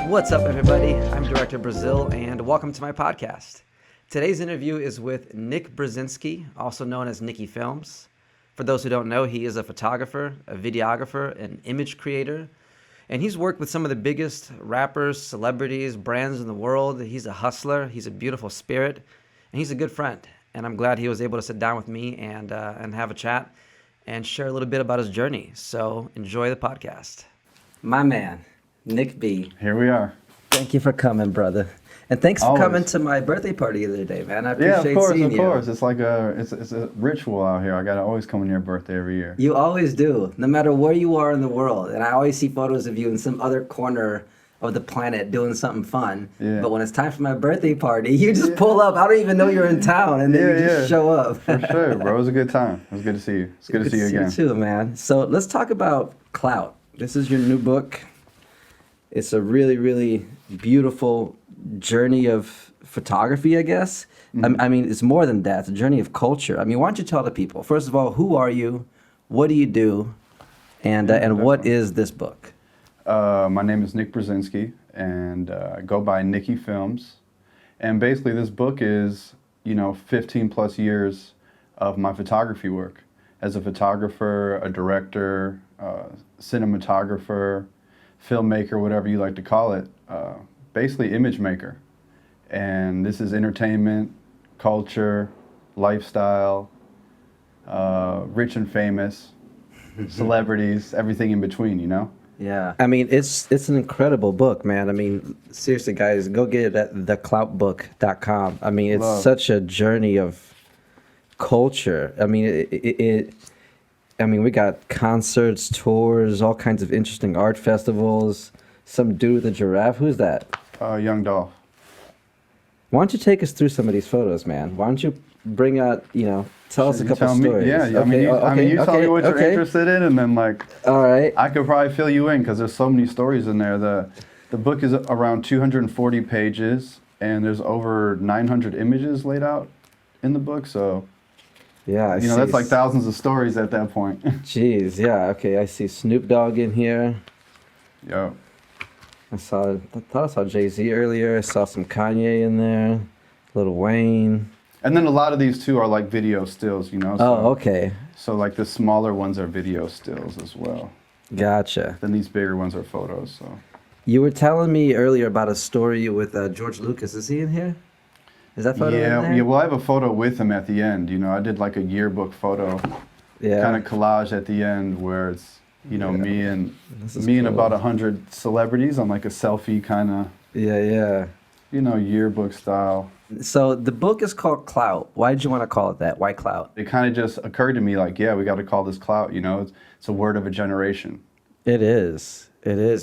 What's up, everybody? I'm Director Brazil, and welcome to my podcast. Today's interview is with Nick Brzezinski, also known as Nicky Films. For those who don't know, he is a photographer, a videographer, an image creator, and he's worked with some of the biggest rappers, celebrities, brands in the world. He's a hustler, he's a beautiful spirit, and he's a good friend. And I'm glad he was able to sit down with me and have a chat and share a little bit about his journey. So enjoy the podcast. My man, Nick B. Here we are. Thank you for coming, brother. And thanks for coming to my birthday party the other day, man. I appreciate seeing you. Of course. It's like it's a ritual out here. I gotta always come on your birthday every year. You always do, no matter where you are in the world. And I always see photos of you in some other corner of the planet doing something fun. Yeah. But when it's time for my birthday party, you just pull up. I don't even know you're in town, and then you just show up. For sure, bro. It was a good time. It was good to see you. It's good to see you again. You too, man. So let's talk about Clout. This is your new book. It's a really, really beautiful journey of photography, I guess. Mm-hmm. I mean, it's more than that. It's a journey of culture. I mean, why don't you tell the people, first of all, who are you? What do you do? And what is this book? My name is Nick Brzezinski, and I go by Nicky Films. And basically, this book is, 15 plus years of my photography work as a photographer, a director, cinematographer, filmmaker, whatever you like to call it, basically image maker. And this is entertainment, culture, lifestyle, rich and famous, celebrities, everything in between, Yeah. I mean, it's an incredible book, man. I mean, seriously, guys, go get it at thecloutbook.com. I mean, it's such a journey of culture. I mean, we got concerts, tours, all kinds of interesting art festivals. Some dude with a giraffe. Who's that? Young Dolph. Why don't you take us through some of these photos, man? Why don't you bring out, tell us a couple stories. Yeah, okay, you tell me what you're interested in, and then all right, I could probably fill you in because there's so many stories in there. The book is around 240 pages, and there's over 900 images laid out in the book. So, yeah, that's like thousands of stories at that point. Jeez, yeah, okay, I see Snoop Dogg in here. Yeah. I thought I saw Jay-Z earlier. I saw some Kanye in there, Lil Wayne. And then a lot of these too are like video stills, So, okay. So like the smaller ones are video stills as well. Gotcha. Then these bigger ones are photos. So. You were telling me earlier about a story with George Lucas. Is he in here? Is that photo in there? Yeah. Well, I have a photo with him at the end. I did like a yearbook photo, kind of collage at the end where it's me and about 100 celebrities on like a selfie kind of. Yeah. Yearbook style. So the book is called Clout. Why did you want to call it that? Why Clout? It kind of just occurred to me like, we got to call this Clout, it's a word of a generation. It is,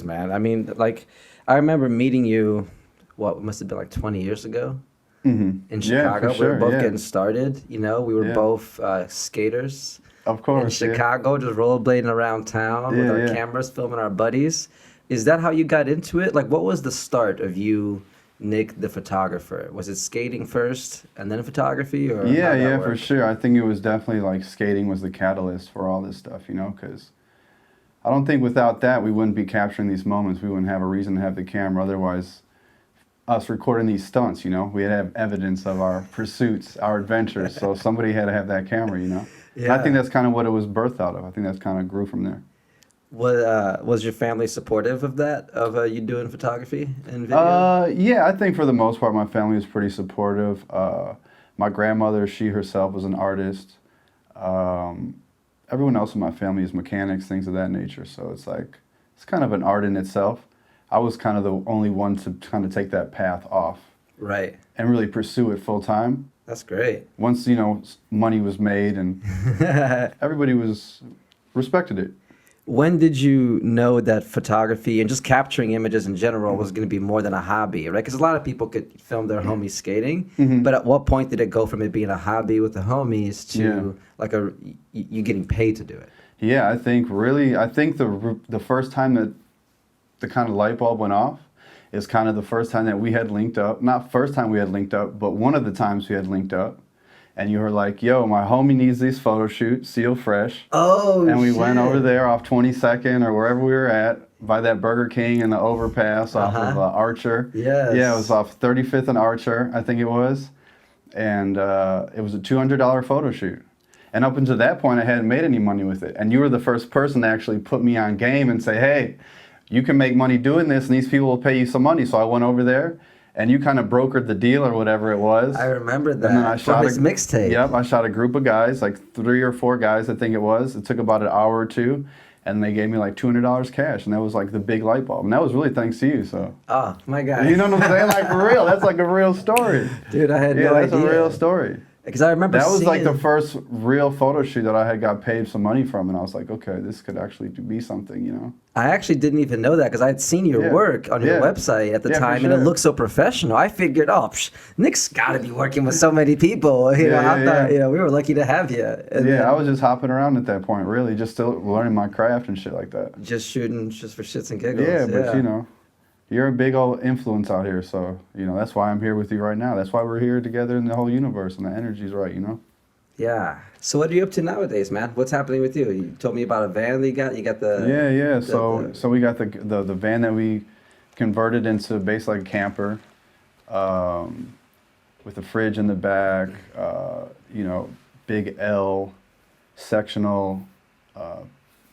man. I mean, like, I remember meeting you, what must have been like 20 years ago in Chicago. Yeah, for sure, we were both getting started, we were both skaters. Of course. In Chicago, just rollerblading around town with our cameras, filming our buddies. Is that how you got into it? Like, what was the start of you, Nick, the photographer? Was it skating first and then photography? Or yeah, for sure. I think it was definitely like skating was the catalyst for all this stuff, because I don't think without that we wouldn't be capturing these moments. We wouldn't have a reason to have the camera. Otherwise, us recording these stunts, we'd have evidence of our pursuits, our adventures. So somebody had to have that camera, Yeah. I think that's kind of what it was birthed out of. I think that's kind of grew from there. Was your family supportive of that, of you doing photography and video? Yeah, I think for the most part my family was pretty supportive. My grandmother, she herself was an artist. Everyone else in my family is mechanics, things of that nature. So it's kind of an art in itself. I was kind of the only one to kind of take that path off. Right. And really pursue it full time. That's great. Once, money was made and everybody respected it. When did you know that photography and just capturing images in general was going to be more than a hobby, right? Because a lot of people could film their homies skating, but at what point did it go from it being a hobby with the homies to like you getting paid to do it? Yeah, I think the first time that the kind of light bulb went off is kind of the first time that we had linked up. Not first time we had linked up, but one of the times we had linked up. and you were like, yo, my homie needs these photo shoots, seal fresh. Oh, and we shit. went over there off 22nd or wherever we were at by that Burger King and the overpass off of Archer. Yes. Yeah, it was off 35th and Archer, I think it was. And it was a $200 photo shoot. And up until that point, I hadn't made any money with it. And you were the first person to actually put me on game and say, hey, you can make money doing this, and these people will pay you some money. So I went over there, and you kind of brokered the deal or whatever it was. I remember that. And then I shot his mixtape. Yep, I shot a group of guys, like 3 or 4 guys, I think it was. It took about an hour or two, and they gave me like $200 cash, and that was like the big light bulb. And that was really thanks to you, so. Oh, my God. You know what I'm saying? Like, for real, that's like a real story. Dude, I had no idea. Yeah, that's a real story. Because I remember that was like seeing... the first real photo shoot that I had got paid some money from, and I was like, okay, this could actually be something, you know? I actually didn't even know that because I had seen your work on your website at the time, and it looked so professional. I figured, Nick's got to be working with so many people. You know, I thought, we were lucky to have you. And then, I was just hopping around at that point, really, just still learning my craft and shit like that. Just shooting just for shits and giggles. Yeah, but you know, you're a big old influence out here, so, you know, that's why I'm here with you right now. That's why we're here together in the whole universe, and the energy's right, you know? Yeah. So what are you up to nowadays, man? What's happening with you? You told me about a van that you got. You got the... So we got the van that we converted into basically like a camper, with a fridge in the back, you know, big L, sectional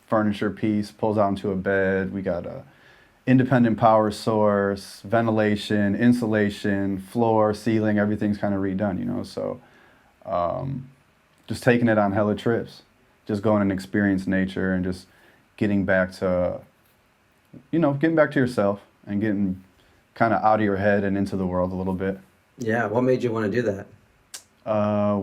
furniture piece, pulls out into a bed. We got a independent power source, ventilation, insulation, floor, ceiling, everything's kind of redone, you know, so... just taking it on hella trips, just going and experience nature and just getting back to, you know, getting back to yourself and getting kind of out of your head and into the world a little bit. Yeah. What made you want to do that?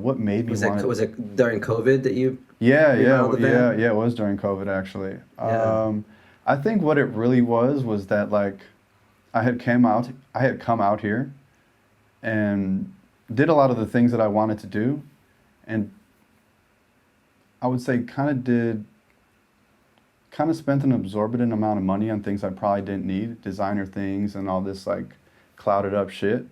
What made me was it during COVID that you? Yeah, it was during COVID actually. Yeah. I think what it really was that like, I had come out here and did a lot of the things that I wanted to do, and I would say kind of spent an absorbent amount of money on things I probably didn't need, designer things and all this like clouded up shit.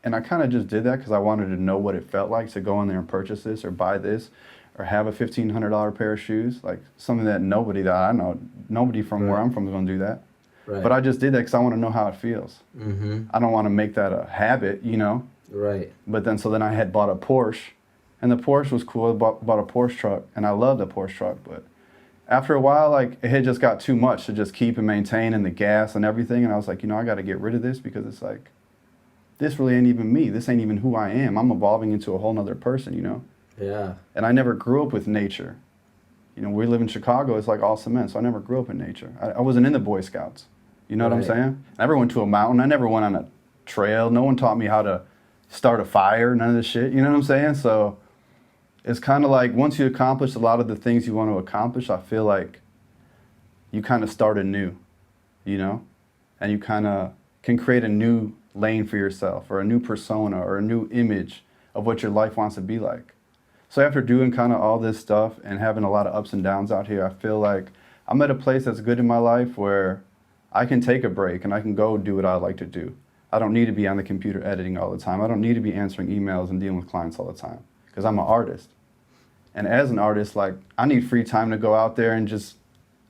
And I kind of just did that because I wanted to know what it felt like to go in there and purchase this or buy this or have a $1,500 pair of shoes, like something that nobody from where I'm from is going to do that. Right. But I just did that because I want to know how it feels. Mm-hmm. I don't want to make that a habit, you know? Right. But then, so then I had bought a Porsche, and the Porsche was cool. I bought a Porsche truck, and I loved the Porsche truck. But after a while, like, it had just got too much to just keep and maintain, and the gas and everything. And I was like, you know, I got to get rid of this because it's like, this really ain't even me. This ain't even who I am. I'm evolving into a whole nother person, you know? Yeah. And I never grew up with nature. You know, we live in Chicago. It's like all cement, so I never grew up in nature. I wasn't in the Boy Scouts. You know what I'm saying? I never went to a mountain. I never went on a trail. No one taught me how to start a fire, none of this shit. You know what I'm saying? So it's kind of like once you accomplish a lot of the things you want to accomplish, I feel like you kind of start anew, you know? And you kind of can create a new lane for yourself or a new persona or a new image of what your life wants to be like. So after doing kind of all this stuff and having a lot of ups and downs out here, I feel like I'm at a place that's good in my life where I can take a break and I can go do what I like to do. I don't need to be on the computer editing all the time. I don't need to be answering emails and dealing with clients all the time because I'm an artist. And as an artist, like, I need free time to go out there and just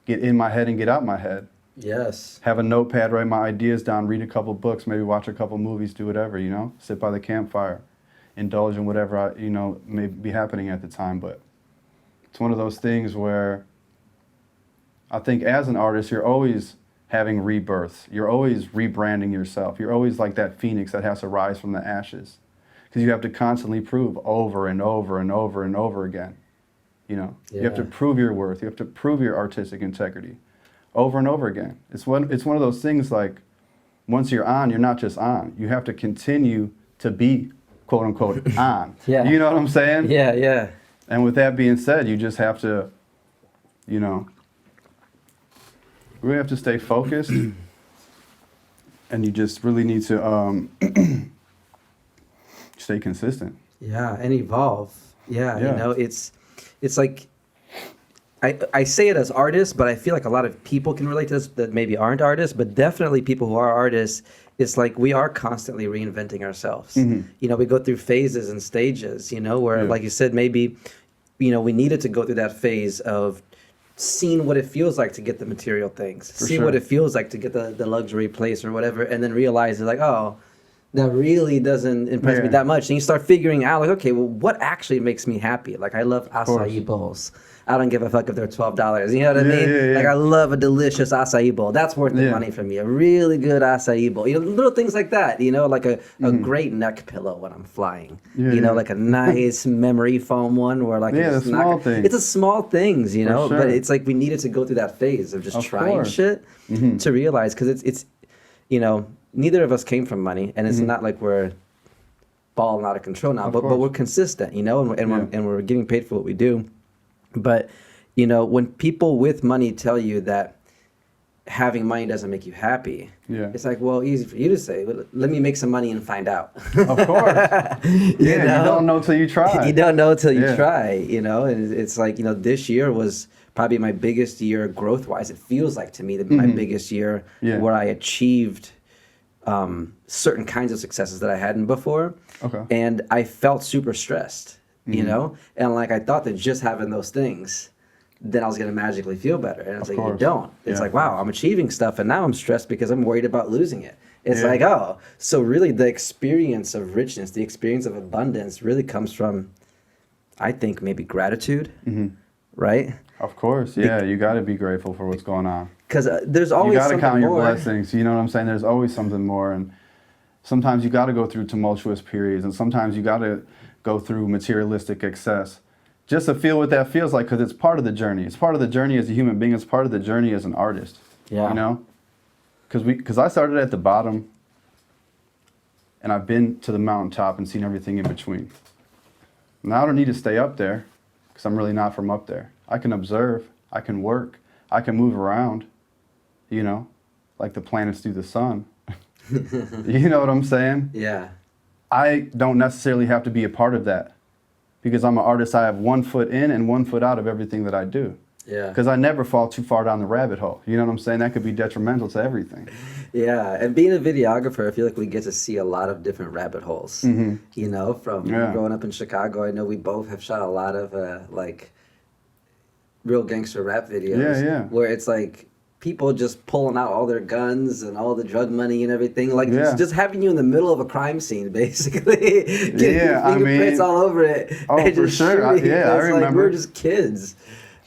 get in my head and get out my head. Yes. Have a notepad, write my ideas down, read a couple books, maybe watch a couple movies, do whatever, you know, sit by the campfire, indulge in whatever, may be happening at the time. But it's one of those things where I think as an artist, you're always having rebirths. You're always rebranding yourself. You're always like that phoenix that has to rise from the ashes because you have to constantly prove over and over and over and over again. You know, You have to prove your worth. You have to prove your artistic integrity over and over again. It's one of those things like once you're on, you're not just on. You have to continue to be, quote unquote, on. Yeah. You know what I'm saying? Yeah, yeah. And with that being said, you just have to, you know, really have to stay focused, and you just really need to stay consistent. Yeah, and evolve. Yeah, Yeah. you know, it's like I say it as artists, but I feel like a lot of people can relate to this that maybe aren't artists, but definitely people who are artists, it's like we are constantly reinventing ourselves. You know, we go through phases and stages, you know, where, like you said, maybe, you know, we needed to go through that phase of seeing what it feels like to get the material things, seeing what it feels like to get the luxury place or whatever, and then realize it's like, oh, that really doesn't impress me that much. And you start figuring out, like, okay, well, what actually makes me happy? Like, I love acai bowls. I don't give a fuck if they're $12. You know what I mean? Like, I love a delicious acai bowl. That's worth the money for me. A really good acai bowl. You know, little things like that. You know, like a great neck pillow when I'm flying. You know, like a nice memory foam one where like the small things. It's a small things, you know. But it's like we needed to go through that phase of just trying shit to realize, because it's you know, neither of us came from money, and it's not like we're balling out of control now. But we're consistent, you know, and we're getting paid for what we do. But, you know, when people with money tell you that having money doesn't make you happy, it's like, well, easy for you to say. Well, let me make some money and find out. Of course. You don't know till you try. You don't know till you try, you know. And it's like, you know, this year was probably my biggest year growth-wise. It feels like to me that my biggest year where I achieved certain kinds of successes that I hadn't before. And I felt super stressed. You know, and like I thought that just having those things, then I was gonna magically feel better, and it's like you don't. It's like, wow, I'm achieving stuff, and now I'm stressed because I'm worried about losing it. It's like, oh, so really the experience of richness, the experience of abundance, really comes from, I think, maybe gratitude, right? Of course, you got to be grateful for what's going on. Because there's always something more. You got to count your blessings. You know what I'm saying? There's always something more, and sometimes you got to go through tumultuous periods, and sometimes you got to go through materialistic excess just to feel what that feels like, because it's part of the journey. It's part of the journey as a human being. It's part of the journey as an artist. You know, because I started at the bottom, and I've been to the mountaintop and seen everything in between. Now I don't need to stay up there, because I'm really not from up there. I can observe, I can work, I can move around, you know, like the planets do the sun. You know what I'm saying? I don't necessarily have to be a part of that, because I'm an artist. I have 1 foot in and 1 foot out of everything that I do. Because I never fall too far down the rabbit hole. You know what I'm saying? That could be detrimental to everything. And being a videographer, I feel like we get to see a lot of different rabbit holes. You know, from growing up in Chicago, I know we both have shot a lot of like real gangster rap videos. Where it's like people just pulling out all their guns and all the drug money and everything, like just having you in the middle of a crime scene, basically. Getting fingerprints all over it. Oh, for sure. I remember. Like, we were just kids,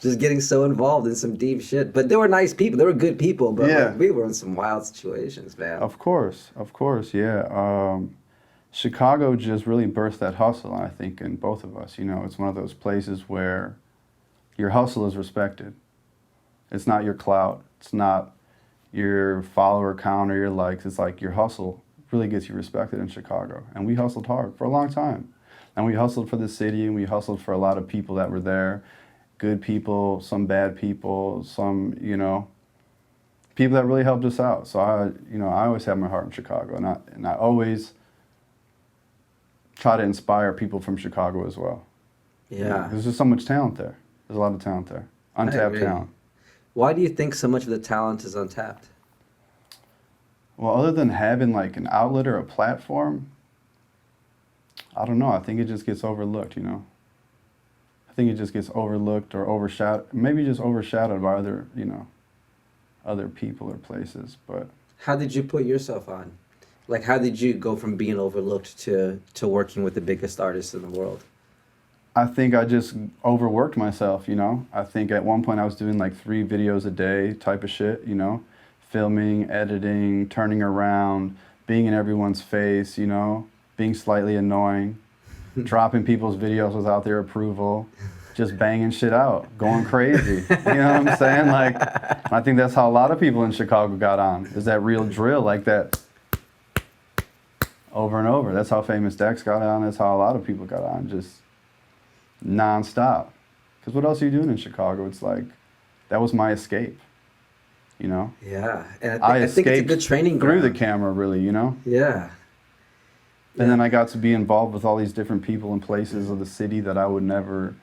just getting so involved in some deep shit. But they were nice people. They were good people. But like, we were in some wild situations, man. Of course, Chicago just really birthed that hustle, I think, in both of us. You know, it's one of those places where your hustle is respected. It's not your clout. It's not your follower count or your likes. It's like your hustle really gets you respected in Chicago. And we hustled hard for a long time. And we hustled for the city, and we hustled for a lot of people that were there. Good people, some bad people, some, you know, people that really helped us out. So I always have my heart in Chicago, and I always try to inspire people from Chicago as well. There's just so much talent there. There's a lot of talent there. Untapped talent. Why do you think so much of the talent is untapped? Well, other than having like an outlet or a platform, I don't know. I think it just gets overlooked, you know. I think it just gets overlooked or overshadowed, maybe just overshadowed by other, you know, other people or places. But how did you put yourself on? Like, how did you go from being overlooked to working with the biggest artists in the world? I think I just overworked myself, you know. I think at one point I was doing like 3 videos a day type of shit, you know. Filming, editing, turning around, being in everyone's face, you know. Being slightly annoying, dropping people's videos without their approval, just banging shit out, going crazy. You know what I'm saying? Like, I think that's how a lot of people in Chicago got on, is that real drill, like that over and over. That's how Famous Dex got on. That's how a lot of people got on, just nonstop. Because what else are you doing in Chicago? It's like, that was my escape, you know? Yeah, and I think it's a good training ground. Through the camera, really, you know? Yeah. And then I got to be involved with all these different people and places of the city that I would never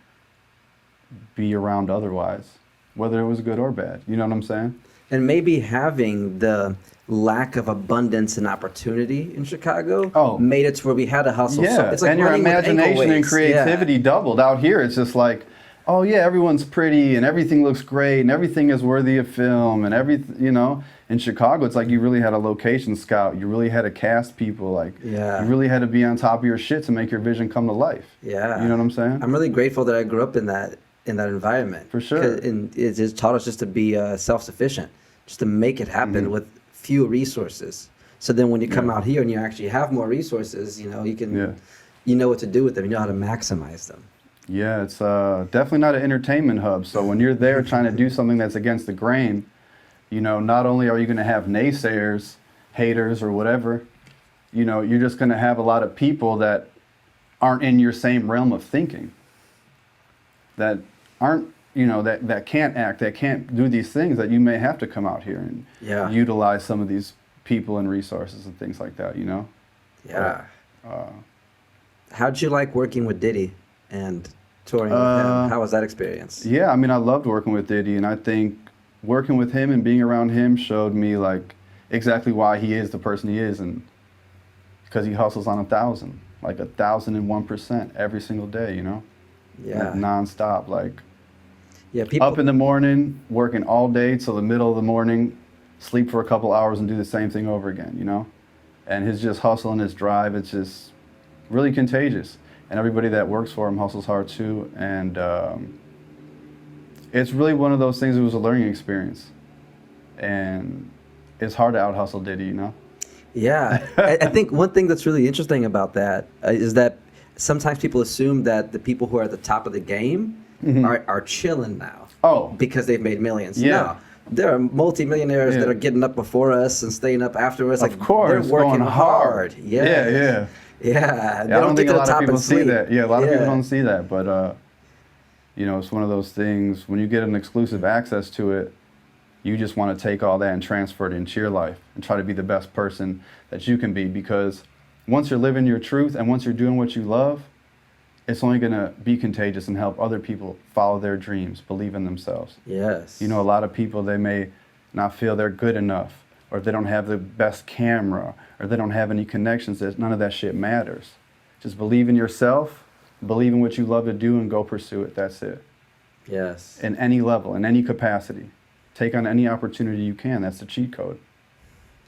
be around otherwise, whether it was good or bad. You know what I'm saying? And maybe having the lack of abundance and opportunity in Chicago made it to where we had to hustle. Yeah, So it's like and your imagination and creativity Yeah. doubled. Out here, it's just like, oh yeah, everyone's pretty and everything looks great and everything is worthy of film and everything, you know. In Chicago, it's like you really had a location scout. You really had to cast people. Like, you really had to be on top of your shit to make your vision come to life. Yeah. You know what I'm saying? I'm really grateful that I grew up in that environment. For sure. And it just taught us just to be self-sufficient, just to make it happen with few resources. So then when you come out here and you actually have more resources, you know, you can, you know what to do with them. You know how to maximize them. Yeah, it's definitely not an entertainment hub. So when you're there trying to do something that's against the grain, you know, not only are you going to have naysayers, haters, or whatever, you know, you're just going to have a lot of people that aren't in your same realm of thinking, that aren't, you know, that can't act, that can't do these things, that you may have to come out here and utilize some of these people and resources and things like that, you know? Yeah. How'd you like working with Diddy and touring with him? How was that experience? Yeah, I mean, I loved working with Diddy, and I think working with him and being around him showed me like exactly why he is the person he is, and because he hustles on 1,000, like 1,001% every single day, you know? Yeah. Like nonstop, like people up in the morning, working all day till the middle of the morning, sleep for a couple hours and do the same thing over again, you know? And his just hustle and his drive, it's just really contagious. And everybody that works for him hustles hard too. And it's really one of those things. It was a learning experience, and it's hard to out hustle Diddy, you know. Yeah, I think one thing that's really interesting about that is that sometimes people assume that the people who are at the top of the game are chilling now. Because they've made millions. Yeah. No, there are multimillionaires that are getting up before us and staying up after us. Of course, they're working going hard. Yeah. Yeah, I don't think a lot of people see that. Yeah, a lot of people don't see that, but you know, it's one of those things. When you get an exclusive access to it, you just want to take all that and transfer it into your life and try to be the best person that you can be. Because once you're living your truth and once you're doing what you love, it's only going to be contagious and help other people follow their dreams, believe in themselves. Yes. You know, a lot of people, they may not feel they're good enough, or if they don't have the best camera, or they don't have any connections, that none of that shit matters. Just believe in yourself, believe in what you love to do, and go pursue it. That's it. Yes. In any level, in any capacity. Take on any opportunity you can. That's the cheat code.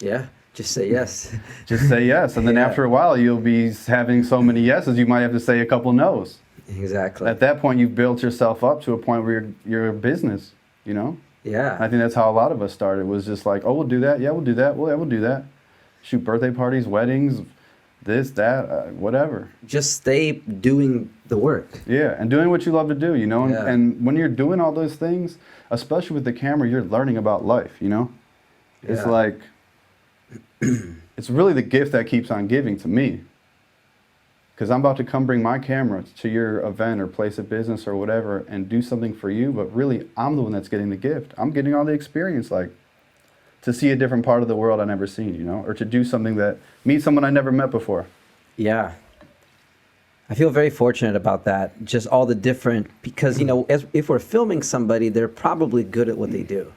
Yeah. Just say yes. Just say yes. And then after a while, you'll be having so many yeses, you might have to say a couple no's. Exactly. At that point, you've built yourself up to a point where you're a business, you know? Yeah. I think that's how a lot of us started, was just like, oh, we'll do that. Yeah, we'll do that. Well, yeah, we'll do that. Shoot birthday parties, weddings, this, that, whatever. Just stay doing the work. Yeah, and doing what you love to do, you know? And when you're doing all those things, especially with the camera, you're learning about life, you know? It's like, it's really the gift that keeps on giving to me. Because I'm about to come bring my camera to your event or place of business or whatever and do something for you, but really I'm the one that's getting the gift. I'm getting all the experience, like to see a different part of the world I've never seen, you know, or to do something meet someone I never met before. Yeah. I feel very fortunate about that. Just all the different, because, you know, if we're filming somebody, they're probably good at what they do.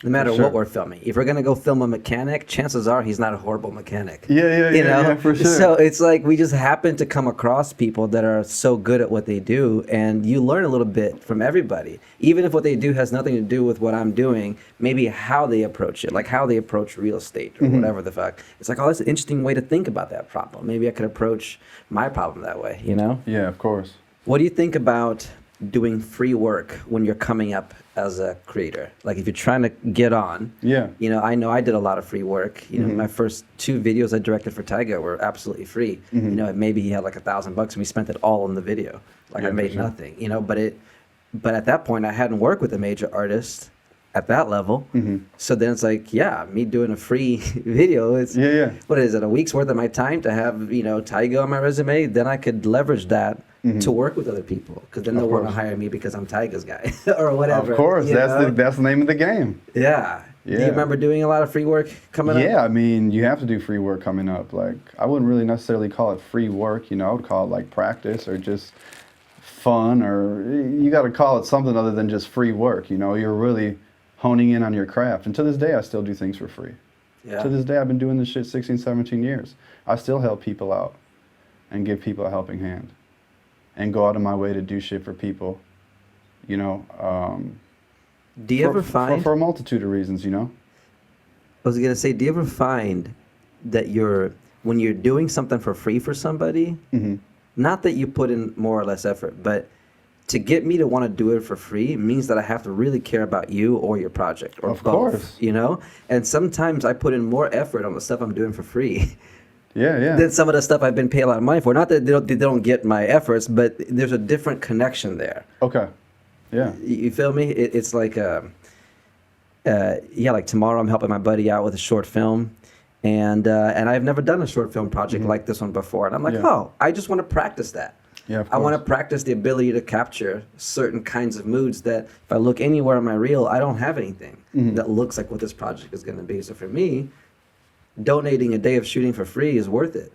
No matter what we're filming. If we're going to go film a mechanic, chances are he's not a horrible mechanic. Yeah, for sure. So it's like we just happen to come across people that are so good at what they do, and you learn a little bit from everybody. Even if what they do has nothing to do with what I'm doing, maybe how they approach it, like how they approach real estate or whatever the fuck. It's like, oh, that's an interesting way to think about that problem. Maybe I could approach my problem that way, you know? Yeah, of course. What do you think about doing free work when you're coming up as a creator? Like if you're trying to get on, you know I did a lot of free work. You know, my first 2 videos I directed for Tyga were absolutely free. You know, maybe he had like $1,000 and we spent it all on the video. Like I made nothing, you know, but at that point I hadn't worked with a major artist at that level. So then it's like, me doing a free video, it's what is it, a week's worth of my time to have, you know, Tyga on my resume? Then I could leverage that to work with other people, because then they'll want to hire me because I'm Tyga's guy or whatever. Of course, that's the name of the game. Yeah. Do you remember doing a lot of free work coming up? Yeah, I mean, you have to do free work coming up. Like, I wouldn't really necessarily call it free work, you know, I would call it like practice or just fun, or you got to call it something other than just free work. You know, you're really honing in on your craft. And to this day, I still do things for free. Yeah. To this day, I've been doing this shit 16, 17 years. I still help people out and give people a helping hand and go out of my way to do shit for people, you know. Do you ever find... For a multitude of reasons, you know. I was going to say, do you ever find that when you're doing something for free for somebody, not that you put in more or less effort, but to get me to want to do it for free means that I have to really care about you or your project, or of both, course. You know? And sometimes I put in more effort on the stuff I'm doing for free than some of the stuff I've been paid a lot of money for. Not that they don't get my efforts, but there's a different connection there. Okay. Yeah. You feel me? It's like, like tomorrow I'm helping my buddy out with a short film. And I've never done a short film project like this one before. And I'm like, I just want to practice that. Yeah, of I want to course. practice the ability to capture certain kinds of moods that if I look anywhere on my reel, I don't have anything that looks like what this project is going to be. So for me, donating a day of shooting for free is worth it.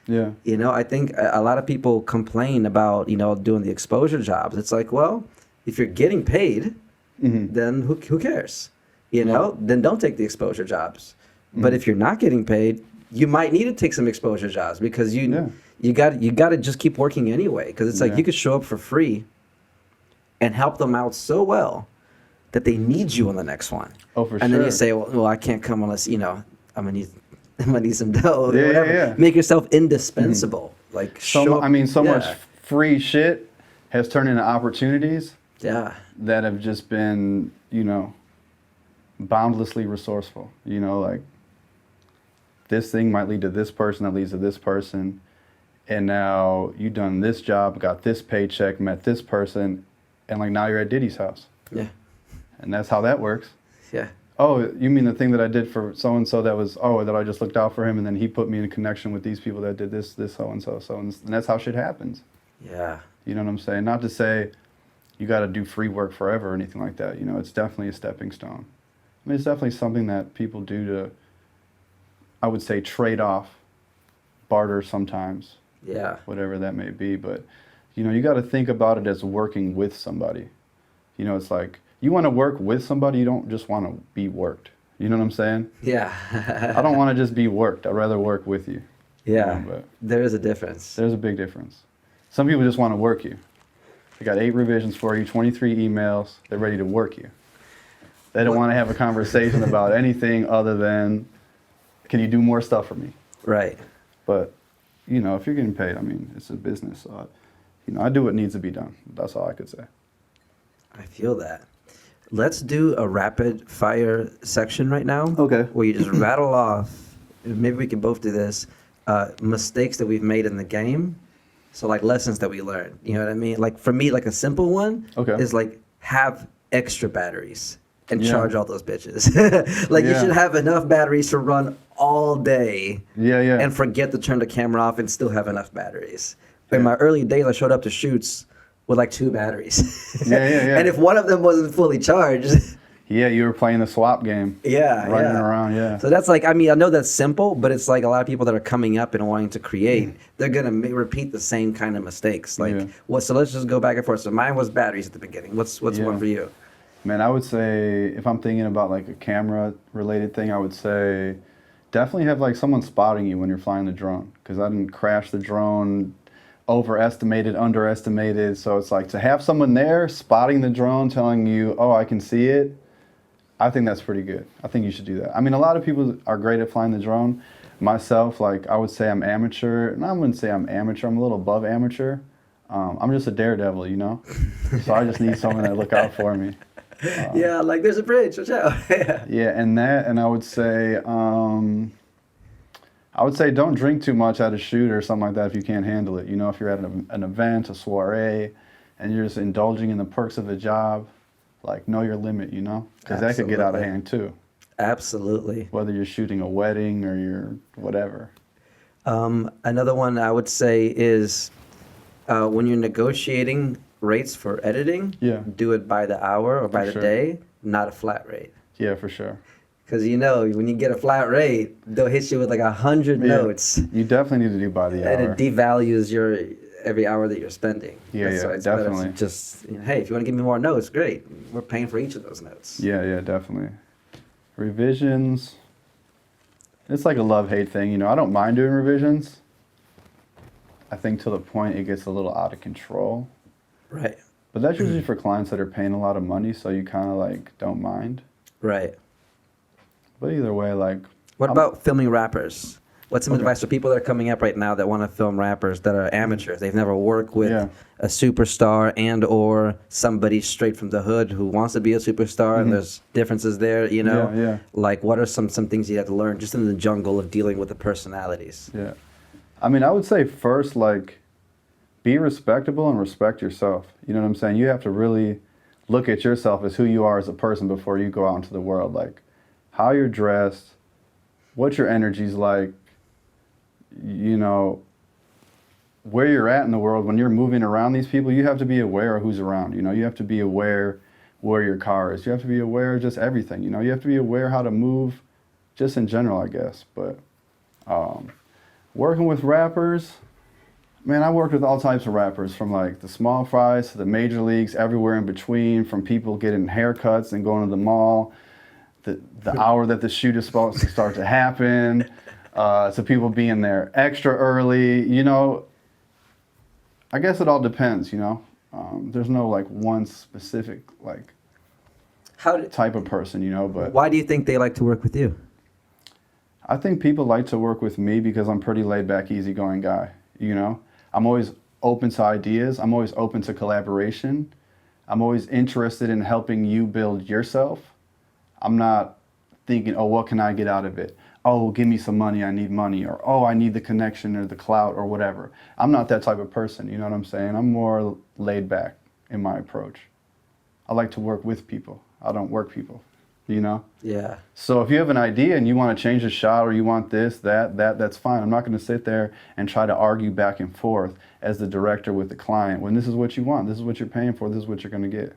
Yeah. You know, I think a lot of people complain about, doing the exposure jobs. It's like, well, if you're getting paid, then who cares? You know, then don't take the exposure jobs. But if you're not getting paid, you might need to take some exposure jobs because you got to just keep working anyway. Because it's like you could show up for free and help them out so well that they need you on the next one. Oh, for sure. And then you say, well, I can't come unless I'm gonna need some dough. Or Yeah, whatever. yeah. Make yourself indispensable. Like So much free shit has turned into opportunities. Yeah. That have just been, boundlessly resourceful. Like this thing might lead to this person, that leads to this person, and now you done this job, got this paycheck, met this person, and like now you're at Diddy's house. Yeah. And that's how that works. Yeah. Oh, you mean the thing that I did for so-and-so that was, that I just looked out for him, and then he put me in connection with these people that did this so-and-so, and that's how shit happens. Yeah. You know what I'm saying? Not to say you got to do free work forever or anything like that. It's definitely a stepping stone. I mean, it's definitely something that people do to, I would say, trade off, barter sometimes. Yeah. Whatever that may be. But, you got to think about it as working with somebody. It's like, you want to work with somebody, you don't just want to be worked. You know what I'm saying? Yeah. I don't want to just be worked. I'd rather work with you. Yeah. But there is a difference. there's a big difference. Some people just want to work you. They got 8 revisions for you, 23 emails. They're ready to work you. They don't want to have a conversation about anything other than, can you do more stuff for me? Right. But, if you're getting paid, I mean, it's a business. So, I do what needs to be done. That's all I could say. I feel that. Let's do a rapid fire section right now. Okay. Where you just rattle off, maybe we can both do this, mistakes that we've made in the game. So like lessons that we learned. You know what I mean? Like for me, like a simple one is like have extra batteries and charge all those bitches. You should have enough batteries to run all day. Yeah. And forget to turn the camera off and still have enough batteries. In my early days, I showed up to shoots with like 2 batteries. Yeah. And if one of them wasn't fully charged. Yeah, you were playing the swap game. Running around, So that's like, I know that's simple, but it's like a lot of people that are coming up and wanting to create, they're going to repeat the same kind of mistakes. So let's just go back and forth. So mine was batteries at the beginning. What's one for you? Man, I would say, if I'm thinking about like a camera related thing, I would say definitely have like someone spotting you when you're flying the drone. Because I didn't crash the drone, overestimated, underestimated. So it's like to have someone there spotting the drone, telling you, oh, I can see it. I think that's pretty good. I think you should do that. I mean, a lot of people are great at flying the drone. Myself, like, I would say I'm amateur. And I wouldn't say I'm amateur. I'm a little above amateur. I'm just a daredevil, So I just need someone to look out for me. Like there's a bridge. Watch out. And I would say, don't drink too much at a shoot or something like that if you can't handle it. If you're at an event, a soiree, and you're just indulging in the perks of the job, like know your limit, because that could get out of hand too. Absolutely. Whether you're shooting a wedding or you're whatever. Another one I would say is when you're negotiating rates for editing, do it by the hour or by the day, not a flat rate. Yeah, for sure. Because when you get a flat rate, they'll hit you with like 100 notes. You definitely need to do by the hour. And it devalues every hour that you're spending. Yeah, That's yeah, why it's better to definitely. just, hey, if you want to give me more notes, great. We're paying for each of those notes. Yeah, yeah, definitely. Revisions. It's like a love-hate thing, I don't mind doing revisions. I think to the point it gets a little out of control. Right. But that's usually for clients that are paying a lot of money, so you kind of like don't mind. Right. But either way, like... What about filming rappers? What's some Okay. advice for people that are coming up right now that want to film rappers that are amateurs? They've never worked with a superstar and or somebody straight from the hood who wants to be a superstar, and there's differences there, Yeah, yeah. Like, what are some things you have to learn just in the jungle of dealing with the personalities? Yeah. I mean, I would say first, like, be respectable and respect yourself. You know what I'm saying? You have to really look at yourself as who you are as a person before you go out into the world. Like, how you're dressed, what your energy's like, where you're at in the world. When you're moving around these people, you have to be aware of who's around. You have to be aware where your car is. You have to be aware of just everything. You have to be aware how to move just in general, I guess. But working with rappers, man, I worked with all types of rappers, from like the small fries to the major leagues, everywhere in between, from people getting haircuts and going to the mall, the hour that the shoot is supposed to start to happen, to people being there extra early. I guess it all depends, there's no like one specific like type of person, but Why do you think they like to work with you? I think people like to work with me because I'm pretty laid back, easygoing guy, I'm always open to ideas. I'm always open to collaboration. I'm always interested in helping you build yourself. I'm not thinking, oh, what can I get out of it? Oh, give me some money, I need money. Or, oh, I need the connection or the clout or whatever. I'm not that type of person, you know what I'm saying? I'm more laid back in my approach. I like to work with people. I don't work people, Yeah. So if you have an idea and you want to change the shot, or you want this, that's fine. I'm not going to sit there and try to argue back and forth as the director with the client when this is what you want, this is what you're paying for, this is what you're going to get.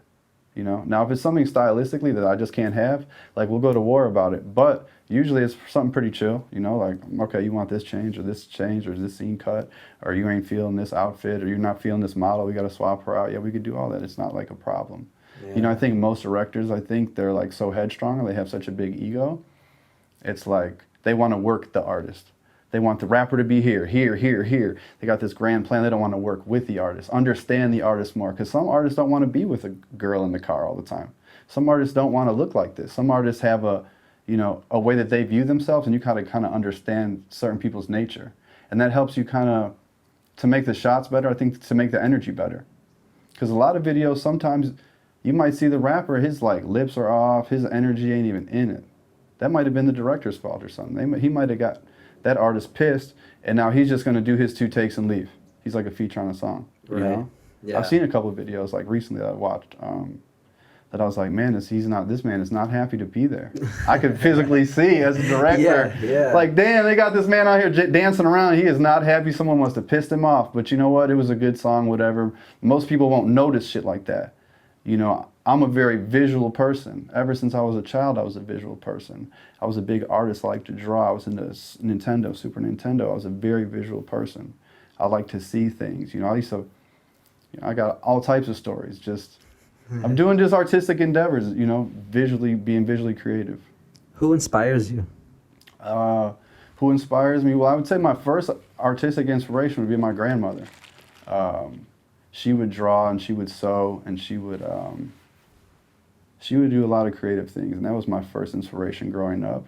Now if it's something stylistically that I just can't have, like, we'll go to war about it. But usually it's something pretty chill, like, okay, you want this change or this scene cut, or you ain't feeling this outfit, or you're not feeling this model, we got to swap her out. Yeah, we could do all that. It's not like a problem. Yeah. I think most directors, they're like so headstrong, and they have such a big ego. It's like they want to work the artist. They want the rapper to be here, here, here, here. They got this grand plan. They don't want to work with the artist, understand the artist more, because some artists don't want to be with a girl in the car all the time. Some artists don't want to look like this. Some artists have a way that they view themselves, and you kind of understand certain people's nature. And that helps you to make the shots better, I think, to make the energy better. Because a lot of videos, sometimes you might see the rapper, his like lips are off, his energy ain't even in it. That might have been the director's fault or something. He might have got that artist pissed, and now he's just going to do his 2 takes and leave. He's like a feature on a song, Right. Yeah. I've seen a couple of videos like recently that I watched that I was like, man, this man is not happy to be there. I could physically see as a director, Yeah. like, damn, they got this man out here dancing around. He is not happy. Someone must have pissed him off. But you know what? It was a good song, whatever. Most people won't notice shit like that. I'm a very visual person. Ever since I was a child, I was a visual person. I was a big artist. I liked to draw. I was into Nintendo, Super Nintendo. I was a very visual person. I like to see things. I used to, I got all types of stories. I'm doing just artistic endeavors, being visually creative. Who inspires you? Who inspires me? Well, I would say my first artistic inspiration would be my grandmother. She would draw and she would sew, and she would do a lot of creative things. And that was my first inspiration growing up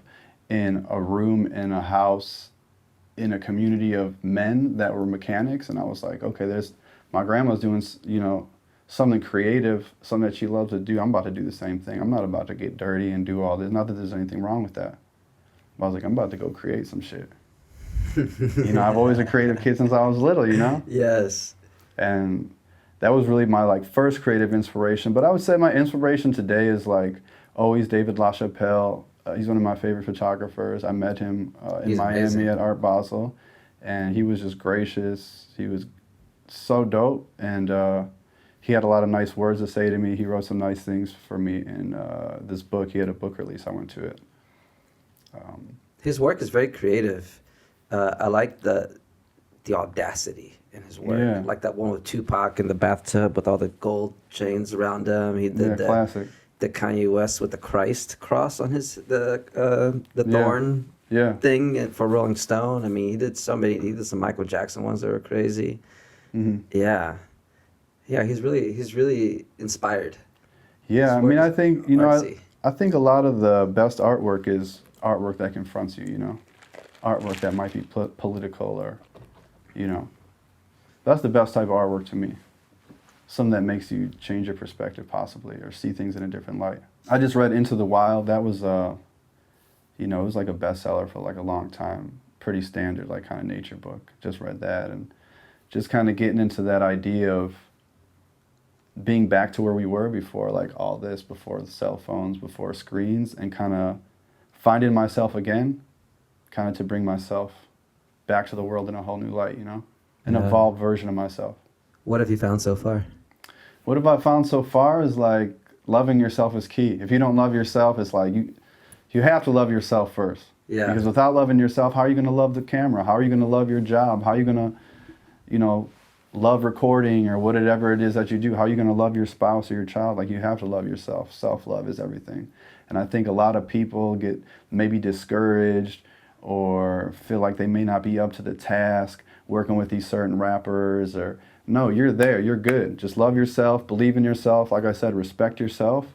in a room, in a house, in a community of men that were mechanics. And I was like, okay, my grandma's doing, something creative, something that she loves to do. I'm about to do the same thing. I'm not about to get dirty and do all this. Not that there's anything wrong with that. But I was like, I'm about to go create some shit. I've always been a creative kid since I was little, Yes. And that was really my like first creative inspiration. But I would say my inspiration today is like always David LaChapelle. He's one of my favorite photographers. I met him in Miami amazing. at Art Basel, and he was just gracious. He was so dope, and he had a lot of nice words to say to me. He wrote some nice things for me in this book. He had a book release. I went to it. His work is very creative. I like the audacity in his work. Yeah. Like that one with Tupac in the bathtub with all the gold chains around him. He did classic. The Kanye West with the Christ cross on his the thorn thing for Rolling Stone. I mean, he did some Michael Jackson ones that were crazy. Mm-hmm. Yeah, he's really inspired. Yeah, I mean, I think I think a lot of the best artwork is artwork that confronts you. You know, artwork that might be political or, you know, that's the best type of artwork to me. Something that makes you change your perspective possibly or see things in a different light. I just read Into the Wild. That was, you know, it was like a bestseller for like a long time. Pretty standard, like kind of nature book. Just read that and just kind of getting into that idea of being back to where we were before, like all this, before the cell phones, before screens, and kind of finding myself again, kind of to bring myself back to the world in a whole new light, you know, an evolved version of myself. What have you found so far? What have I found so far is like loving yourself is key. If you don't love yourself, it's like you have to love yourself first. Yeah. Because without loving yourself, how are you going to love the camera? How are you going to love your job? How are you going to, you know, love recording or whatever it is that you do? How are you going to love your spouse or your child? Like, you have to love yourself. Self-love is everything. And I think a lot of people get maybe discouraged or feel like they may not be up to the task working with these certain rappers or, no, you're there, you're good. Just love yourself, believe in yourself. Like I said, respect yourself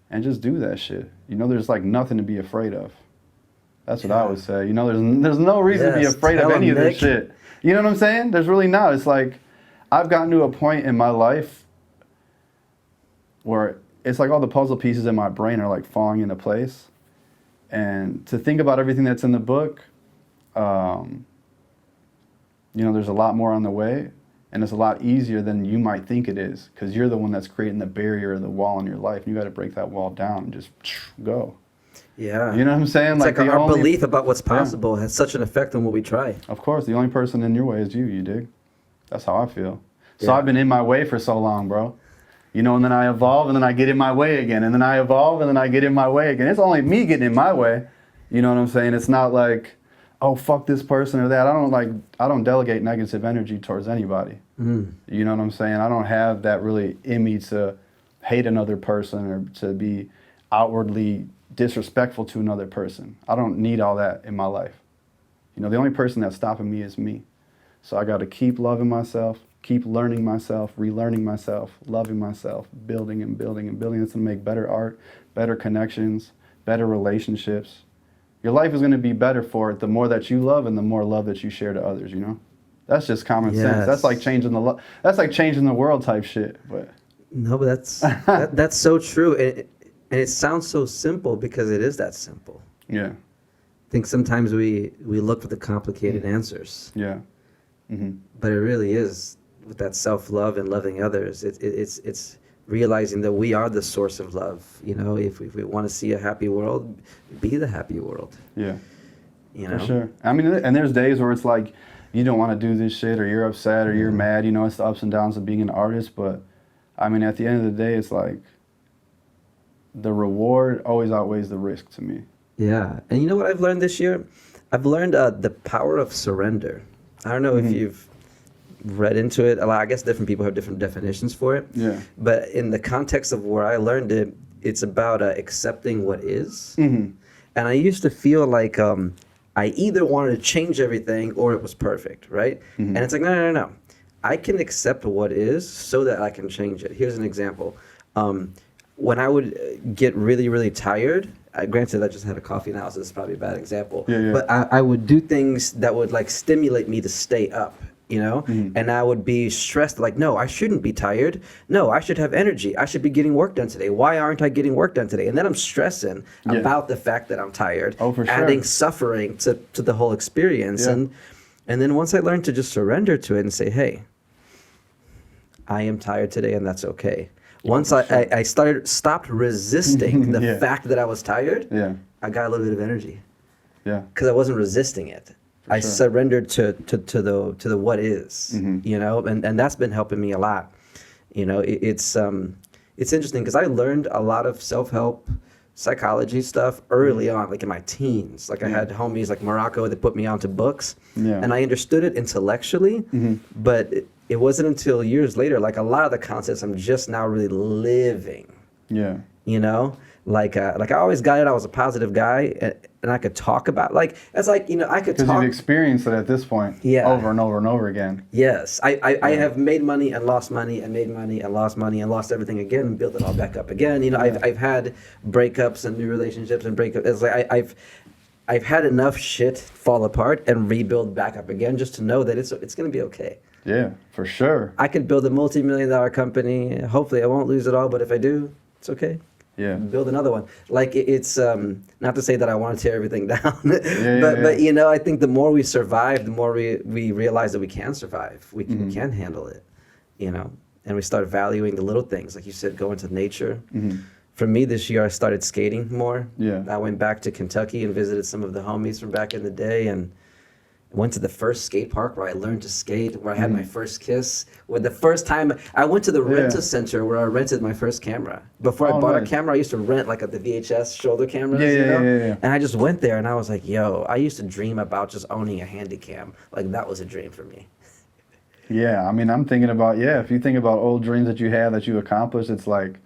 and just do that shit. You know, there's like nothing to be afraid of. That's what I would say. You know, there's no reason to be afraid of any of this shit. You know what I'm saying? There's really not. It's like, I've gotten to a point in my life where it's like all the puzzle pieces in my brain are like falling into place. And to think about everything that's in the book, you know, there's a lot more on the way. And it's a lot easier than you might think it is, because you're the one that's creating the barrier or the wall in your life. And you got to break that wall down and just go. Yeah. You know what I'm saying? It's like our belief about what's possible has such an effect on what we try. Of course. The only person in your way is you dig? That's how I feel. So I've been in my way for so long, bro. You know, and then I evolve and then I get in my way again. And then I evolve and then I get in my way again. It's only me getting in my way. You know what I'm saying? It's not like, oh, fuck this person or that. I don't delegate negative energy towards anybody. You know what I'm saying? I don't have that really in me to hate another person or to be outwardly disrespectful to another person. I don't need all that in my life. You know, the only person that's stopping me is me. So I got to keep loving myself, keep learning myself, relearning myself, loving myself, building and building and building. It's going to make better art, better connections, better relationships. Your life is going to be better for it the more that you love and the more love that you share to others, you know? That's just common sense. That's like changing the world type shit. But no, but that's so true. And it sounds so simple because it is that simple. Yeah. I think sometimes we look for the complicated answers. Yeah. But it really is with that self-love and loving others. It's realizing that we are the source of love. You know, if we want to see a happy world, be the happy world. Yeah. You know? For sure. I mean, and there's days where it's like, you don't want to do this shit or you're upset or you're mad. You know, it's the ups and downs of being an artist. But, I mean, at the end of the day, it's like the reward always outweighs the risk to me. Yeah. And you know what I've learned this year? I've learned the power of surrender. I don't know if you've read into it. I guess different people have different definitions for it. Yeah. But in the context of where I learned it, it's about accepting what is. And I used to feel like I either wanted to change everything or it was perfect, right? And it's like, no. I can accept what is so that I can change it. Here's an example. When I would get really, really tired, granted I just had a coffee now, so this is probably a bad example. But I would do things that would like stimulate me to stay up. You know, and I would be stressed like, no, I shouldn't be tired. No, I should have energy. I should be getting work done today. Why aren't I getting work done today? And then I'm stressing about the fact that I'm tired, adding suffering to the whole experience. And then once I learned to just surrender to it and say, hey, I am tired today and that's okay. Once I stopped resisting the fact that I was tired, I got a little bit of energy. Yeah. Because I wasn't resisting it. I surrendered to the what is, you know, and that's been helping me a lot. You know, it's interesting because I learned a lot of self-help psychology stuff early on, like in my teens. Like I had homies like Morocco that put me onto books, and I understood it intellectually, but it wasn't until years later, like a lot of the concepts I'm just now really living. Yeah. You know, like I always got it. I was a positive guy, and I could talk about it's like, you know, I could talk. Because you've experienced it at this point, over and over and over again. Yes, I have made money and lost money and made money and lost money and lost everything again and built it all back up again. You know, I've had breakups and new relationships and breakups. It's like I've had enough shit fall apart and rebuild back up again just to know that it's gonna be okay. Yeah, for sure. I could build a multi-million-dollar company. Hopefully, I won't lose it all, but if I do, it's okay. Yeah. Build another one. Like it's not to say that I want to tear everything down, but you know, I think the more we survive, the more we realize that we can survive. We can handle it, you know, and we start valuing the little things, like you said, go into nature. For me, this year I started skating more. Yeah. I went back to Kentucky and visited some of the homies from back in the day, and went to the first skate park where I learned to skate, where I had my first kiss. With the first time I went to the rent-a-center where I rented my first camera. Before I bought a camera, I used to rent like the VHS shoulder cameras, you know? And I just went there and I was like, yo, I used to dream about just owning a Handycam. Like that was a dream for me. Yeah, I mean, I'm thinking about, if you think about old dreams that you had that you accomplished, it's like,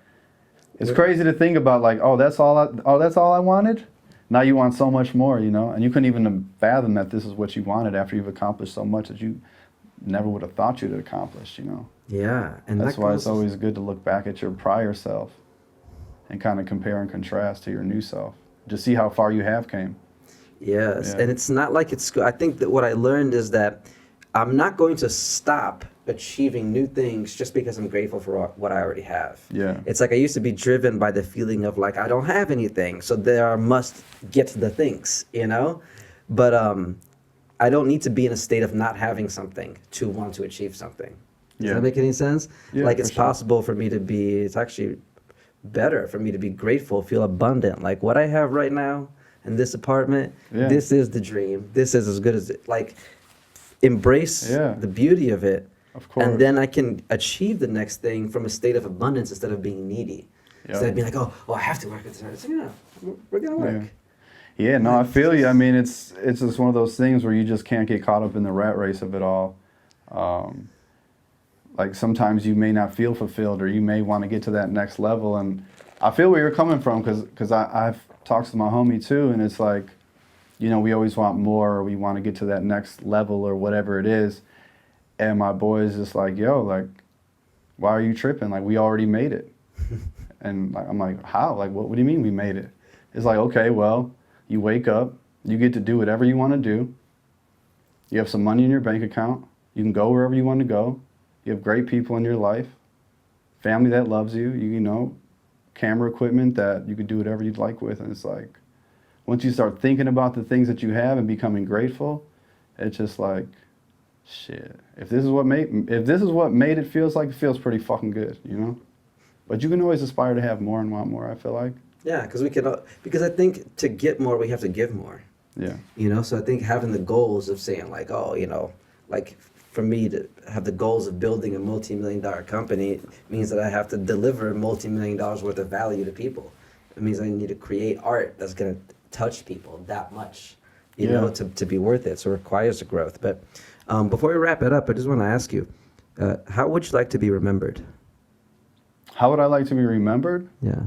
it's crazy to think about like, that's all I wanted? Now you want so much more, you know, and you couldn't even fathom that this is what you wanted after you've accomplished so much that you never would have thought you'd accomplish, you know. Yeah, and that's why it's always good to look back at your prior self and kind of compare and contrast to your new self. Just see how far you have came. Yes, and it's not like it's. I think that what I learned is that I'm not going to stop achieving new things just because I'm grateful for what I already have. Yeah. It's like I used to be driven by the feeling of like I don't have anything, so there I must get the things, you know? But I don't need to be in a state of not having something to want to achieve something. Does that make any sense? Yeah, like it's possible for me to be, it's actually better for me to be grateful, feel abundant. Like what I have right now in this apartment, this is the dream. This is as good as it. Like embrace the beauty of it. Of course. And then I can achieve the next thing from a state of abundance instead of being needy. Instead of being like, oh, I have to work at this. Yeah, we're going to work. Yeah, no, I feel you. I mean, it's just one of those things where you just can't get caught up in the rat race of it all. Like sometimes you may not feel fulfilled or you may want to get to that next level. And I feel where you're coming from because I've talked to my homie too, and it's like, you know, we always want more or we want to get to that next level or whatever it is. And my boy is just like, yo, like, why are you tripping? Like, we already made it. And I'm like, how? Like, what do you mean we made it? It's like, okay, well, you wake up, you get to do whatever you want to do. You have some money in your bank account. You can go wherever you want to go. You have great people in your life, family that loves you, you know, camera equipment that you can do whatever you'd like with. And it's like, once you start thinking about the things that you have and becoming grateful, it's just like, shit. If this is what made it feels like, it feels pretty fucking good, you know? But you can always aspire to have more and want more, I feel like. Yeah, because I think to get more, we have to give more. Yeah. You know, so I think having the goals of saying like, oh, you know, like for me to have the goals of building a multi-million-dollar company means that I have to deliver multi-million dollars worth of value to people. It means I need to create art that's going to touch people that much, you know, to be worth it. So it requires a growth. But before we wrap it up, I just want to ask you, how would you like to be remembered? How would I like to be remembered? Yeah.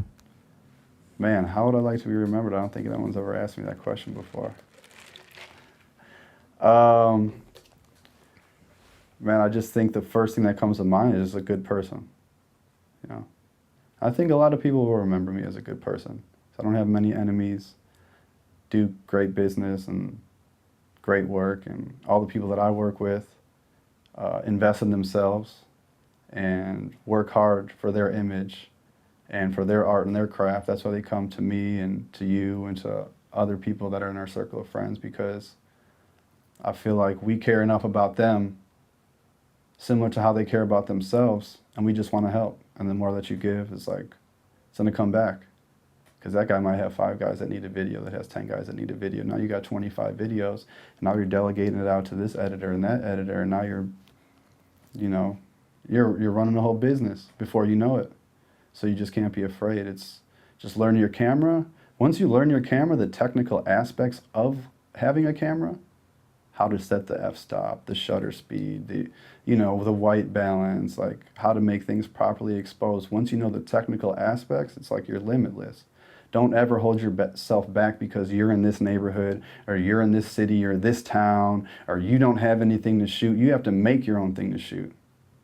Man, how would I like to be remembered? I don't think anyone's ever asked me that question before. Man, I just think the first thing that comes to mind is a good person. You know, I think a lot of people will remember me as a good person. I don't have many enemies, do great business and great work, and all the people that I work with invest in themselves and work hard for their image and for their art and their craft. That's why they come to me and to you and to other people that are in our circle of friends, because I feel like we care enough about them, similar to how they care about themselves, and we just want to help. And the more that you give, it's like, it's going to come back. Because that guy might have 5 guys that need a video that has 10 guys that need a video. Now you got 25 videos, and now you're delegating it out to this editor and that editor, and now you're running a whole business before you know it. So you just can't be afraid. It's Just learn your camera. Once you learn your camera, the technical aspects of having a camera, how to set the f-stop, the shutter speed, the white balance, like how to make things properly exposed. Once you know the technical aspects, it's like you're limitless. Don't ever hold yourself back because you're in this neighborhood, or you're in this city, or this town, or you don't have anything to shoot. You have to make your own thing to shoot.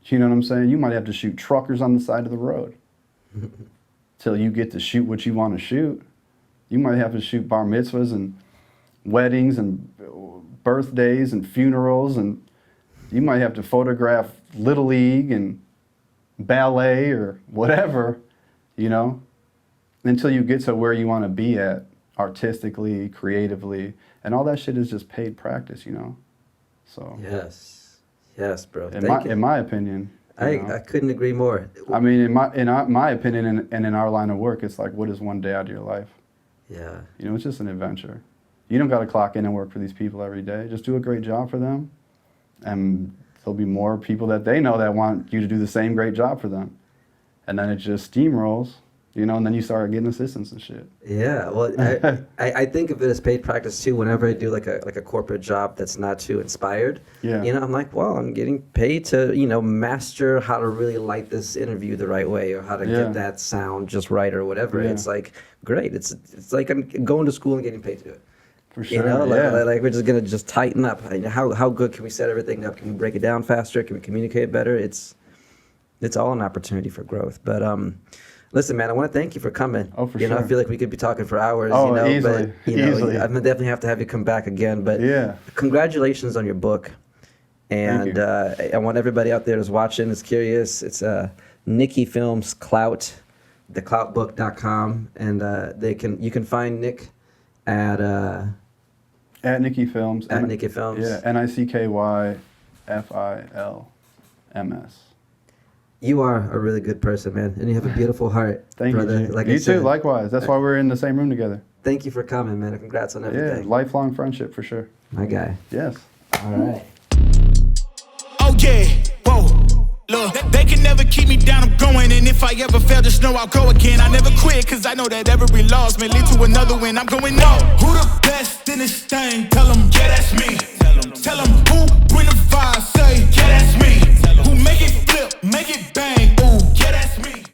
You know what I'm saying? You might have to shoot truckers on the side of the road till you get to shoot what you want to shoot. You might have to shoot bar mitzvahs and weddings and birthdays and funerals, and you might have to photograph Little League and ballet or whatever, until you get to where you want to be at artistically, creatively, and all that shit is just paid practice, So yes, bro. In my opinion, I couldn't agree more. I mean, in my opinion, and in our line of work, it's like, what is one day out of your life? Yeah. It's just an adventure. You don't got to clock in and work for these people every day. Just do a great job for them, and there'll be more people that they know that want you to do the same great job for them. And then it just steamrolls, and then you start getting assistants and shit. Yeah, well, I think of it as paid practice too. Whenever I do like a corporate job that's not too inspired, I'm like, well, I'm getting paid to master how to really light this interview the right way, or how to get that sound just right, or whatever. It's like great. It's like I'm going to school and getting paid to do it. For sure, like we're just gonna just tighten up. How good can we set everything up? Can we break it down faster? Can we communicate better? It's all an opportunity for growth. But listen, man, I want to thank you for coming. Oh, for sure. I feel like we could be talking for hours. Easily. But Easily. I'm definitely have to have you come back again. But congratulations on your book. And I want everybody out there who's watching, is curious. It's Nicky Films Clout, thecloutbook.com, and you can find Nick at Nicky Films. At Nicky Films. Yeah, NICKYFILMS. You are a really good person, man, and you have a beautiful heart. Thank brother. you, G. Like You too, likewise. That's why we're in the same room together. Thank you for coming, man. Congrats on everything. Yeah, lifelong friendship for sure. My guy. Yes. All right. Oh yeah, whoa. Look, they can never keep me down, I'm going. And if I ever fail, just know I'll go again. I never quit, cause I know that every loss may lead to another win. I'm going, no. Who the best in this thing? Tell them, yeah, that's me. Tell them who